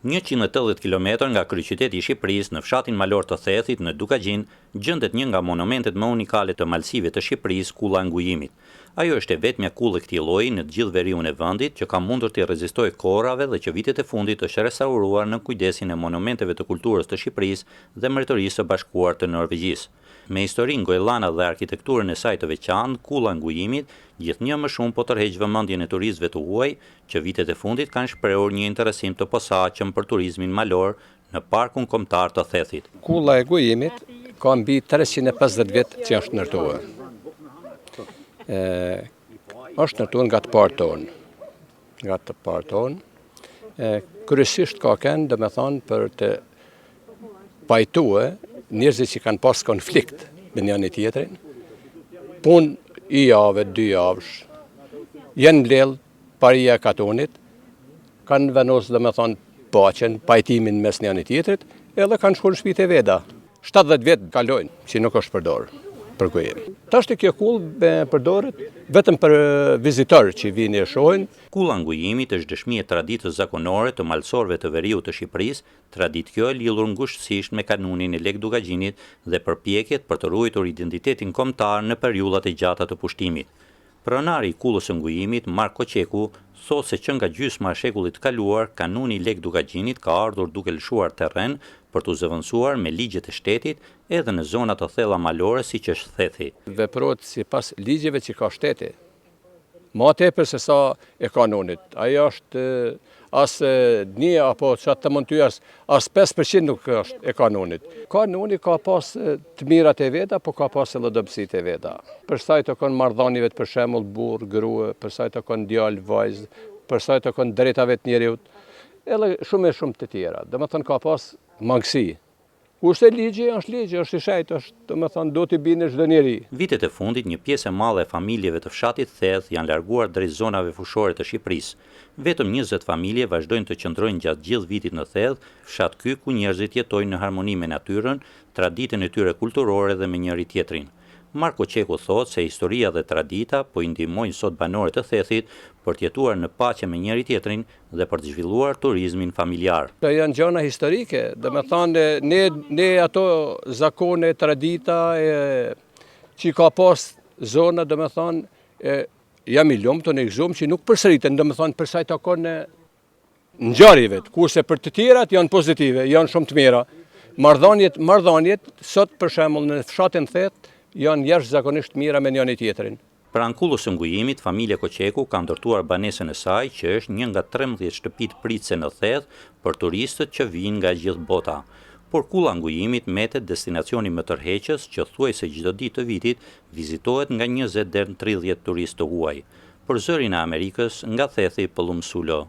180 km nga kryeqyteti i Shqipërisë, në fshatin malor të Thethit në Dukagjin, gjendet një nga monumentet më unikale të malësive të Shqipërisë, Kulla e Ngujimit. Ajo është e vetmja kullë e këtij lloji në të gjithë veriun e vendit që ka mundur të rezistojë korrave dhe që vitet e fundit është restauruar në kujdesin e monumenteve të kulturës të Shqipërisë dhe Mbretërisë së Bashkuar të Norvegjisë. Me historinë goellane dhe arkitekturën e saj të veçantë, Kulla e Ngujimit gjithnjë më shumë po tërheq vëmendjen e turistëve të huaj që vitet e fundit kanë shprehur një interesim të posaçëm për turizmin malor në parkun kombëtar të Thethit. Kulla e Ngujimit ka mbi 350 vjet që është ndërtuar. Është ndërtuar nga të parë tonë. Kryesisht ka kënd, domethënë për të pajtuar njerëzit që kanë pas konflikt me njëri tjetrin, punë i javë, 2 javësh, janë mbledh paria e katonit, kanë vendosur domethënë paqen, pajtimin mes njëri tjetrit, edhe kanë shkuar në shtëpitë e veta. 70 vjet kalojnë që nuk është përdorur për kujim. Tashti kjo kullë përdoret vetëm për vizitorë që vinë e shohin. Kulla e Ngujimit është dëshmi e traditës zakonore të malësorëve të veriut të Shqipërisë, traditë kjo e lidhur ngushtësisht me kanunin e Lek Dukagjinit dhe përpjekjet për të ruajtur identitetin kombëtar në periudhat e gjata të pushtimit. Pronari i Kullës së Ngujimit, Marko Qeku, thotë se që nga gjysma e shekullit të kaluar, kanuni i Lek Dukagjinit ka ardhur duke lëshuar terren për të zëvendësuar me ligjet e shtetit edhe në zona të thella malore siç është Thethi. Veprohet sipas ligjeve që ka shteti. Më tepër se sa e kanonit. Ajo është as një apo çfarë të mund të as 5% nuk është e kanonit. Kanoni ka pas të mirat e veta, po ka pas edhe dobësitë e veta. Për sa i takon marrëdhënieve për shembull burr, grua, për sa i takon djalë, vajzë, për sa i takon drejtave të njerëzit, edhe shumë të tjera. Domethënë ka pas mangësi. Kurse ligji është ligj, është i shejtë, domethënë do t'i bini çdo njeri. Vitet e fundit një pjesë e madhe e familjeve të fshatit Theth janë larguar drejt zonave fushore të Shqipërisë. Vetëm 20 familje vazhdojnë të qëndrojnë gjatë gjithë vitit në Theth, fshat ky ku njerëzit jetojnë në harmoni me natyrën, traditën e tyre kulturore dhe me njëri tjetrin. Marko Qeku thotë se historia dhe tradita po i ndihmojnë sot banorët e Thethit për të jetuar në paqe me njëri tjetrin dhe për të zhvilluar turizmin familjar. Këto janë gjëra historike, domethënë ne ato zakone, tradita që ka pas zona, domethënë jam i lumtur në gjumë që nuk përsëriten, domethënë për sa i takon ngjarjeve, kurse për të tjerat janë pozitive, janë shumë të mira. Marrëdhëniet sot për shembull në fshatin Theth janë jashtëzakonisht mira me njëri tjetrin. Pranë Kullës së Ngujimit, familja Koqeku ka ndërtuar banesën e saj, që është një nga 13 shtëpitë pritëse në Theth për turistët që vijnë nga gjithë bota. Por Kulla e Ngujimit mbetet destinacioni më tërheqës që thuajse çdo ditë të vitit vizitohet nga 20 deri në 30 turistë të huaj. Për zërin e Amerikës, nga Thethi, Pëllumsulo.